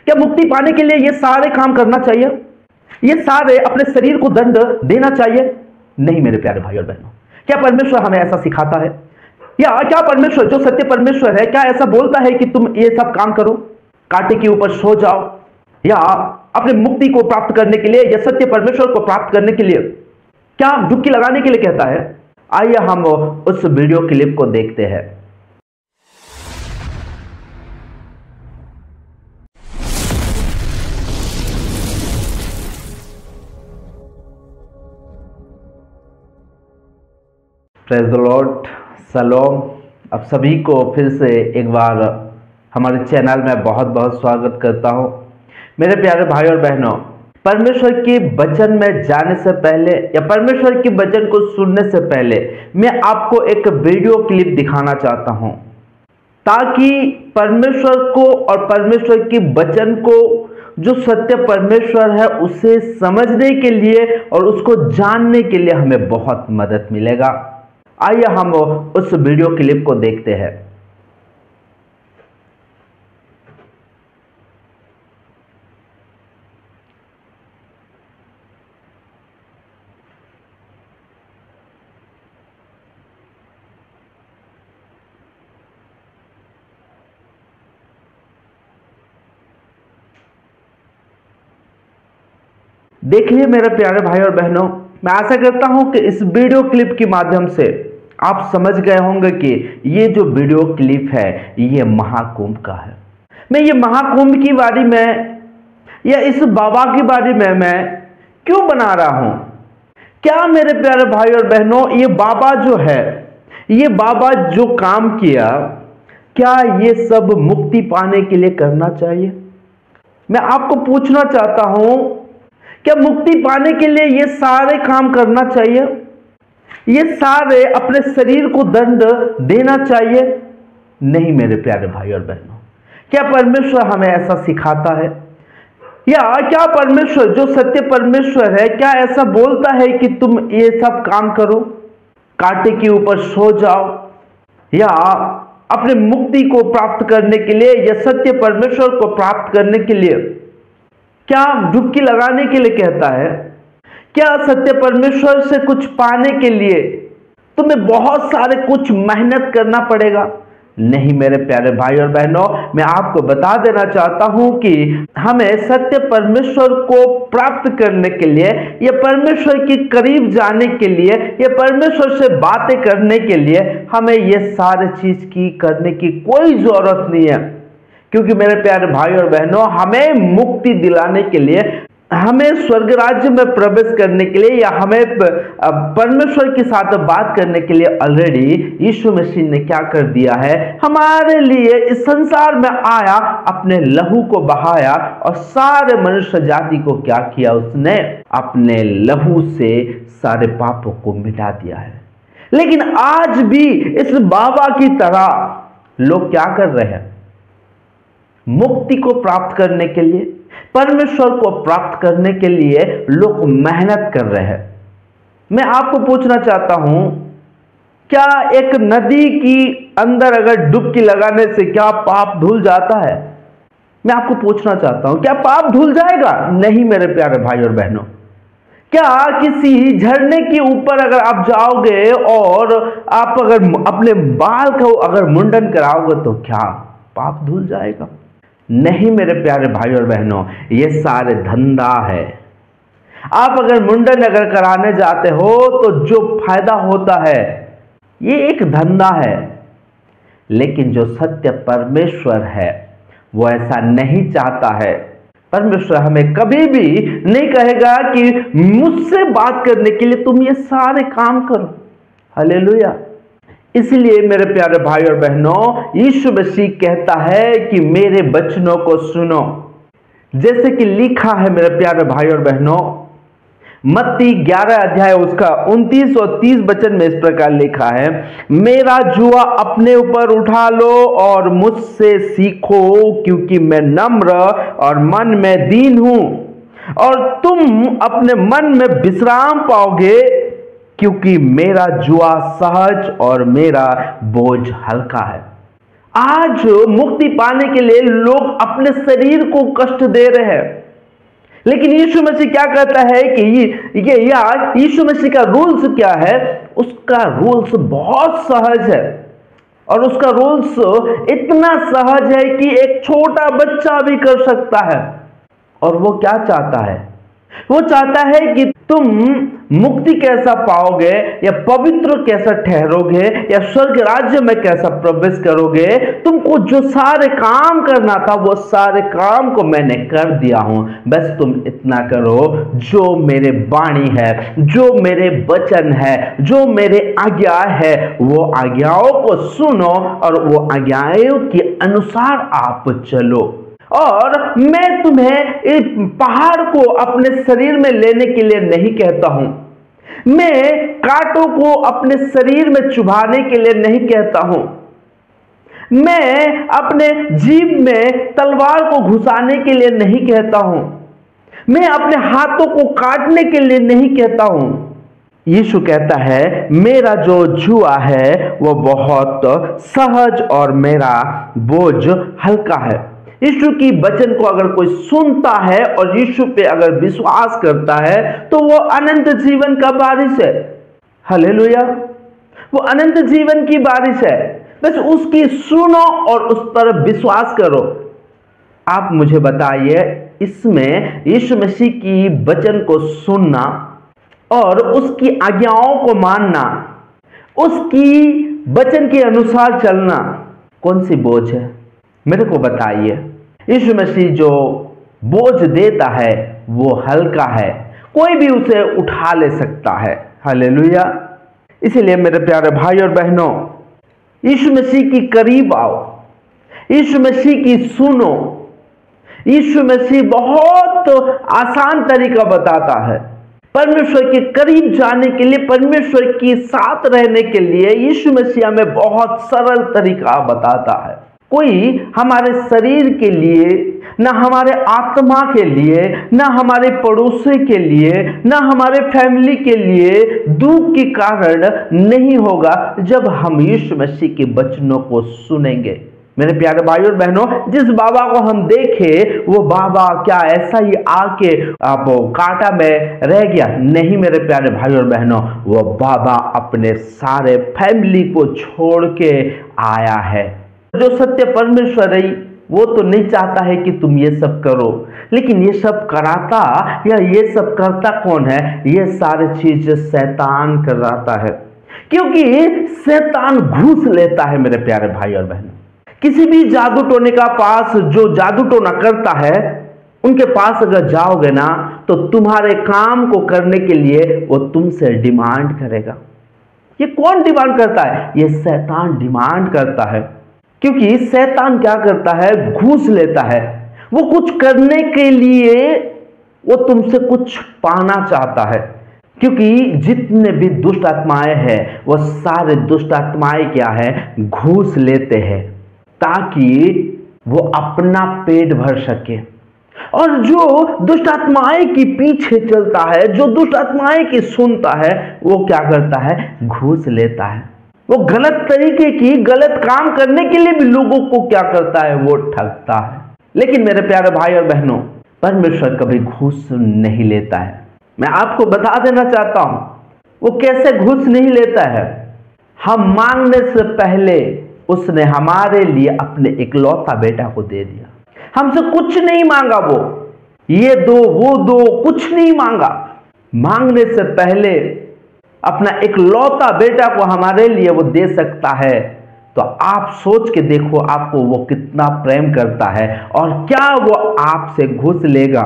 क्या मुक्ति पाने के लिए ये सारे काम करना चाहिए? ये सारे अपने शरीर को दंड देना चाहिए? नहीं मेरे प्यारे भाई और बहनों। क्या परमेश्वर हमें ऐसा सिखाता है? या क्या परमेश्वर जो सत्य परमेश्वर है क्या ऐसा बोलता है कि तुम ये सब काम करो, कांटे के ऊपर सो जाओ, या अपने मुक्ति को प्राप्त करने के लिए या सत्य परमेश्वर को प्राप्त करने के लिए क्या डुबकी लगाने के लिए कहता है? आइए हम उस वीडियो क्लिप को देखते हैं। Praise the Lord, Salom. आप सभी को फिर से एक बार हमारे चैनल में बहुत बहुत स्वागत करता हूं। मेरे प्यारे भाई और बहनों, परमेश्वर के वचन में जाने से पहले या परमेश्वर के वचन को सुनने से पहले मैं आपको एक वीडियो क्लिप दिखाना चाहता हूं, ताकि परमेश्वर को और परमेश्वर के वचन को जो सत्य परमेश्वर है उसे समझने के लिए और उसको जानने के लिए हमें बहुत मदद मिलेगा। आइए हम उस वीडियो क्लिप को देखते हैं। देखिए मेरे प्यारे भाई और बहनों, मैं आशा करता हूं कि इस वीडियो क्लिप के माध्यम से आप समझ गए होंगे कि ये जो वीडियो क्लिप है ये महाकुंभ का है। मैं ये महाकुंभ की बारे में या इस बाबा के बारे में मैं क्यों बना रहा हूं? क्या मेरे प्यारे भाई और बहनों, ये बाबा जो है, ये बाबा जो काम किया, क्या ये सब मुक्ति पाने के लिए करना चाहिए? मैं आपको पूछना चाहता हूं, क्या मुक्ति पाने के लिए ये सारे काम करना चाहिए? ये सारे अपने शरीर को दंड देना चाहिए? नहीं मेरे प्यारे भाई और बहनों। क्या परमेश्वर हमें ऐसा सिखाता है? या क्या परमेश्वर जो सत्य परमेश्वर है क्या ऐसा बोलता है कि तुम ये सब काम करो, कांटे के ऊपर सो जाओ, या अपने मुक्ति को प्राप्त करने के लिए या सत्य परमेश्वर को प्राप्त करने के लिए क्या डुबकी लगाने के लिए कहता है? क्या सत्य परमेश्वर से कुछ पाने के लिए तुम्हें बहुत सारे कुछ मेहनत करना पड़ेगा? नहीं मेरे प्यारे भाई और बहनों, मैं आपको बता देना चाहता हूं कि हमें सत्य परमेश्वर को प्राप्त करने के लिए या परमेश्वर के करीब जाने के लिए या परमेश्वर से बातें करने के लिए हमें ये सारी चीज की करने की कोई जरूरत नहीं है। क्योंकि मेरे प्यारे भाई और बहनों, हमें मुक्ति दिलाने के लिए, हमें स्वर्ग राज्य में प्रवेश करने के लिए या हमें परमेश्वर के साथ बात करने के लिए ऑलरेडी यीशु मसीह ने क्या कर दिया है? हमारे लिए इस संसार में आया, अपने लहू को बहाया और सारे मनुष्य जाति को क्या किया? उसने अपने लहू से सारे पापों को मिटा दिया है। लेकिन आज भी इस बाबा की तरह लोग क्या कर रहे हैं? मुक्ति को प्राप्त करने के लिए, परमेश्वर को प्राप्त करने के लिए लोग मेहनत कर रहे हैं। मैं आपको पूछना चाहता हूं, क्या एक नदी की अंदर अगर डुबकी लगाने से क्या पाप धुल जाता है? मैं आपको पूछना चाहता हूं, क्या पाप धुल जाएगा? नहीं मेरे प्यारे भाई और बहनों। क्या किसी झरने के ऊपर अगर आप जाओगे और आप अगर अपने बाल को अगर मुंडन कराओगे तो क्या पाप धुल जाएगा? नहीं मेरे प्यारे भाई और बहनों, ये सारे धंधा है। आप अगर मुंडन अगर कराने जाते हो तो जो फायदा होता है ये एक धंधा है। लेकिन जो सत्य परमेश्वर है वो ऐसा नहीं चाहता है। परमेश्वर हमें कभी भी नहीं कहेगा कि मुझसे बात करने के लिए तुम ये सारे काम करो। हालेलुया। इसलिए मेरे प्यारे भाई और बहनों, यीशु मसीह कहता है कि मेरे वचनों को सुनो। जैसे कि लिखा है मेरे प्यारे भाई और बहनों, मत्ती 11 अध्याय उसका 29 और 30 वचन में इस प्रकार लिखा है, मेरा जुआ अपने ऊपर उठा लो और मुझसे सीखो, क्योंकि मैं नम्र और मन में दीन हूं, और तुम अपने मन में विश्राम पाओगे, क्योंकि मेरा जुआ सहज और मेरा बोझ हल्का है। आज मुक्ति पाने के लिए लोग अपने शरीर को कष्ट दे रहे हैं, लेकिन यीशु मसीह क्या कहता है कि ये यीशु मसीह का रूल्स क्या है? उसका रूल्स बहुत सहज है, और उसका रूल्स इतना सहज है कि एक छोटा बच्चा भी कर सकता है। और वो क्या चाहता है? वो चाहता है कि तुम मुक्ति कैसा पाओगे, या पवित्र कैसा ठहरोगे, या स्वर्ग राज्य में कैसा प्रवेश करोगे। तुमको जो सारे काम करना था वो सारे काम को मैंने कर दिया हूं, बस तुम इतना करो, जो मेरे वाणी है, जो मेरे वचन है, जो मेरे आज्ञा है, वो आज्ञाओं को सुनो और वो आज्ञाओं के अनुसार आप चलो। और मैं तुम्हें इस पहाड़ को अपने शरीर में लेने के लिए नहीं कहता हूं, मैं कांटों को अपने शरीर में चुभाने के लिए नहीं कहता हूं, मैं अपने जीभ में तलवार को घुसाने के लिए नहीं कहता हूं, मैं अपने हाथों को काटने के लिए नहीं कहता हूं। यीशु कहता है मेरा जो जुआ है वो बहुत सहज और मेरा बोझ हल्का है। यीशु की वचन को अगर कोई सुनता है और यीशु पे अगर विश्वास करता है तो वो अनंत जीवन का वारिस है। हालेलुया, वो अनंत जीवन की वारिस है। बस उसकी सुनो और उस पर विश्वास करो। आप मुझे बताइए, इसमें यीशु मसीह की वचन को सुनना और उसकी आज्ञाओं को मानना, उसकी वचन के अनुसार चलना, कौन सी बोझ है? मेरे को बताइए। यीशु मसीह जो बोझ देता है वो हल्का है, कोई भी उसे उठा ले सकता है। हालेलुया। इसलिए मेरे प्यारे भाई और बहनों, यीशु मसीह की करीब आओ, यीशु मसीह की सुनो। यीशु मसीह बहुत आसान तरीका बताता है परमेश्वर के करीब जाने के लिए, परमेश्वर के साथ रहने के लिए। यीशु मसीह हमें बहुत सरल तरीका बताता है। कोई हमारे शरीर के लिए, ना हमारे आत्मा के लिए, ना हमारे पड़ोसी के लिए, ना हमारे फैमिली के लिए दुख के कारण नहीं होगा जब हम यीशु मसीह के वचनों को सुनेंगे। मेरे प्यारे भाई और बहनों, जिस बाबा को हम देखे वो बाबा क्या ऐसा ही आके आप कांटा में रह गया? नहीं मेरे प्यारे भाई और बहनों, वो बाबा अपने सारे फैमिली को छोड़ के आया है। जो सत्य परमेश्वर है वो तो नहीं चाहता है कि तुम ये सब करो, लेकिन ये सब कराता या ये सब करता कौन है? ये सारी चीज शैतान कराता है, क्योंकि शैतान घूस लेता है। मेरे प्यारे भाई और बहन, किसी भी जादू टोने का पास जो जादू टोना करता है, उनके पास अगर जाओगे ना तो तुम्हारे काम को करने के लिए वो तुमसे डिमांड करेगा। ये कौन डिमांड करता है? ये शैतान डिमांड करता है, क्योंकि शैतान क्या करता है? घूस लेता है। वो कुछ करने के लिए वो तुमसे कुछ पाना चाहता है, क्योंकि जितने भी दुष्ट आत्माएं हैं वो सारे दुष्ट आत्माएं क्या है? घूस लेते हैं, ताकि वो अपना पेट भर सके। और जो दुष्ट आत्माएं के पीछे चलता है, जो दुष्ट आत्माएं की सुनता है, वो क्या करता है? घूस लेता है। वो गलत तरीके की गलत काम करने के लिए भी लोगों को क्या करता है? वो ठगता है। लेकिन मेरे प्यारे भाई और बहनों, परमेश्वर कभी घूस नहीं लेता है। मैं आपको बता देना चाहता हूं वो कैसे घूस नहीं लेता है। हम मांगने से पहले उसने हमारे लिए अपने इकलौता बेटा को दे दिया। हमसे कुछ नहीं मांगा, वो ये दो वो दो, कुछ नहीं मांगा। मांगने से पहले अपना इकलौता बेटा को हमारे लिए वो दे सकता है। तो आप सोच के देखो आपको वो कितना प्रेम करता है, और क्या वो आपसे घूस लेगा?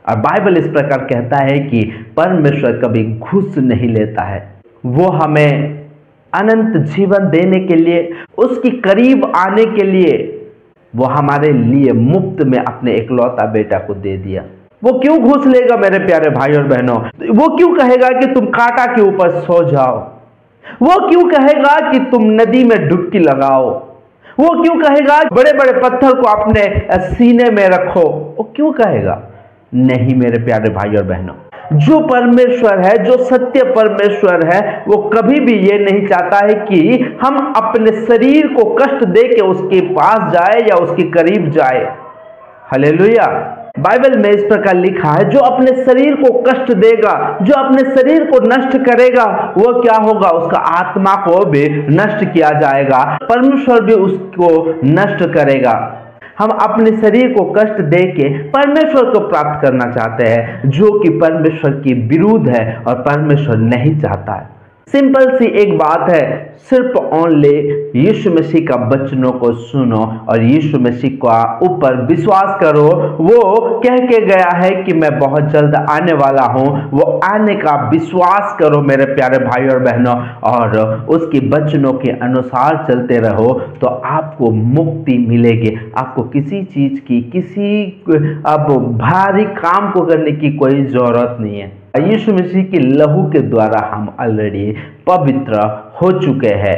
और बाइबल इस प्रकार कहता है कि परमेश्वर कभी घूस नहीं लेता है। वो हमें अनंत जीवन देने के लिए, उसकी करीब आने के लिए वो हमारे लिए मुफ्त में अपने इकलौता बेटा को दे दिया। वो क्यों घूस लेगा मेरे प्यारे भाई और बहनों? वो क्यों कहेगा कि तुम कांटा के ऊपर सो जाओ? वो क्यों कहेगा कि तुम नदी में डुबकी लगाओ? वो क्यों कहेगा बड़े बड़े पत्थर को अपने सीने में रखो? वो क्यों कहेगा? नहीं मेरे प्यारे भाई और बहनों, जो परमेश्वर है, जो सत्य परमेश्वर है, वो कभी भी ये नहीं चाहता है कि हम अपने शरीर को कष्ट दे के उसके पास जाए या उसके करीब जाए। हालेलुया। बाइबल में इस प्रकार लिखा है, जो अपने शरीर को कष्ट देगा, जो अपने शरीर को नष्ट करेगा, वो क्या होगा, उसका आत्मा को भी नष्ट किया जाएगा, परमेश्वर भी उसको नष्ट करेगा। हम अपने शरीर को कष्ट दे के परमेश्वर को प्राप्त करना चाहते हैं, जो कि परमेश्वर के विरुद्ध है और परमेश्वर नहीं चाहता है। सिंपल सी एक बात है, सिर्फ ओनली यीशु मसीह का वचनों को सुनो और यीशु मसीह का ऊपर विश्वास करो। वो कह के गया है कि मैं बहुत जल्द आने वाला हूं, वो आने का विश्वास करो मेरे प्यारे भाई और बहनों, और उसके वचनों के अनुसार चलते रहो तो आपको मुक्ति मिलेगी। आपको किसी चीज की, किसी अब भारी काम को करने की कोई जरूरत नहीं है। यीशु मसीह के लहू के द्वारा हम ऑलरेडी पवित्र हो चुके हैं।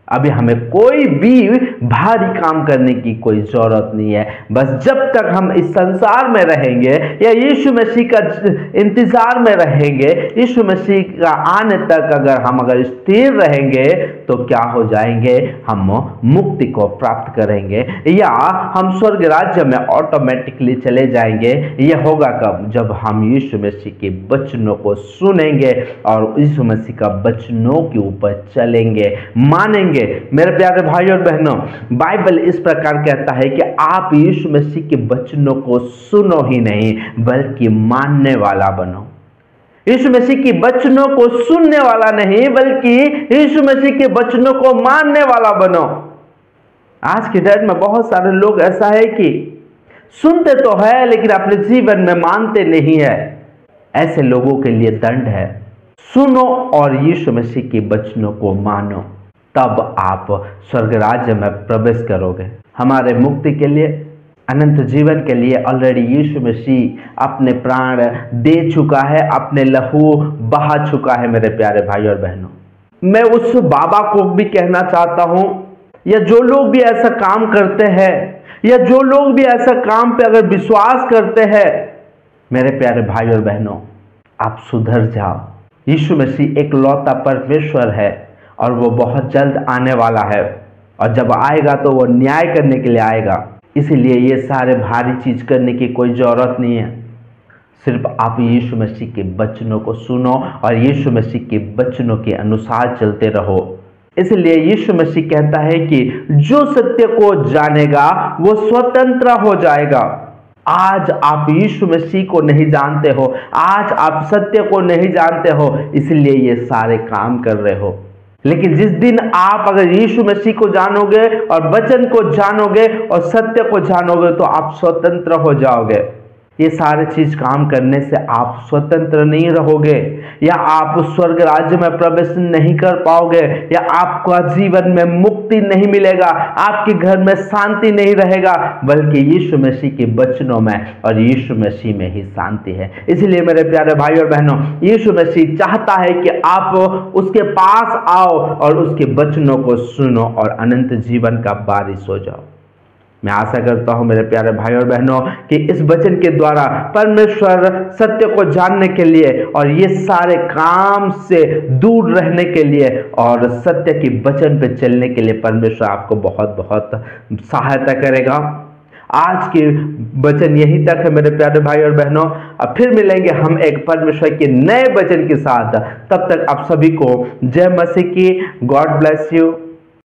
अभी हमें कोई भी भारी काम करने की कोई जरूरत नहीं है। बस जब तक हम इस संसार में रहेंगे या यीशु मसीह का इंतजार में रहेंगे, यीशु मसीह का आने तक अगर स्थिर रहेंगे तो क्या हो जाएंगे, हम मुक्ति को प्राप्त करेंगे या हम स्वर्ग राज्य में ऑटोमेटिकली चले जाएंगे। यह होगा कब, जब हम यीशु मसीह के वचनों को सुनेंगे और यीशु मसीह का वचनों के ऊपर चलेंगे, मानेंगे। मेरे प्यारे भाई और बहनों, बाइबल इस प्रकार कहता है कि आप यीशु मसीह के वचनों को सुनो ही नहीं बल्कि मानने वाला बनो। यीशु मसीह के वचनों को सुनने वाला नहीं बल्कि यीशु मसीह के वचनों को मानने वाला बनो। आज के डेट में बहुत सारे लोग ऐसा है कि सुनते तो है लेकिन अपने जीवन में मानते नहीं है। ऐसे लोगों के लिए दंड है। सुनो और यीशु मसीह के वचनों को मानो, तब आप स्वर्ग राज्य में प्रवेश करोगे। हमारे मुक्ति के लिए, अनंत जीवन के लिए ऑलरेडी यीशु मसीह अपने प्राण दे चुका है, अपने लहू बहा चुका है। मेरे प्यारे भाई और बहनों, मैं उस बाबा को भी कहना चाहता हूं, या जो लोग भी ऐसा काम करते हैं या जो लोग भी ऐसा काम पे अगर विश्वास करते हैं, मेरे प्यारे भाई और बहनों, आप सुधर जाओ। यीशु मसीह एक लौता परमेश्वर है और वो बहुत जल्द आने वाला है, और जब आएगा तो वो न्याय करने के लिए आएगा। इसीलिए ये सारे भारी चीज करने की कोई जरूरत नहीं है। सिर्फ आप यीशु मसीह के वचनों को सुनो और यीशु मसीह के वचनों के अनुसार चलते रहो। इसलिए यीशु मसीह कहता है कि जो सत्य को जानेगा वो स्वतंत्र हो जाएगा। आज आप यीशु मसीह को नहीं जानते हो, आज आप सत्य को नहीं जानते हो, इसलिए ये सारे काम कर रहे हो। लेकिन जिस दिन आप अगर यीशु मसीह को जानोगे और वचन को जानोगे और सत्य को जानोगे तो आप स्वतंत्र हो जाओगे। ये सारे चीज काम करने से आप स्वतंत्र नहीं रहोगे, या आप स्वर्ग राज्य में प्रवेश नहीं कर पाओगे, या आपका जीवन में मुक्ति नहीं मिलेगा, आपके घर में शांति नहीं रहेगा, बल्कि यीशु मसीह के वचनों में और यीशु मसीह में ही शांति है। इसलिए मेरे प्यारे भाई और बहनों, यीशु मसीह चाहता है कि आप उसके पास आओ और उसके वचनों को सुनो और अनंत जीवन का वारिस हो जाओ। मैं आशा करता हूं मेरे प्यारे भाई और बहनों कि इस वचन के द्वारा परमेश्वर सत्य को जानने के लिए और ये सारे काम से दूर रहने के लिए और सत्य के वचन पे चलने के लिए परमेश्वर आपको बहुत बहुत सहायता करेगा। आज के वचन यहीं तक है मेरे प्यारे भाई और बहनों। अब फिर मिलेंगे हम एक परमेश्वर के नए वचन के साथ। तब तक आप सभी को जय मसीह की। God bless you.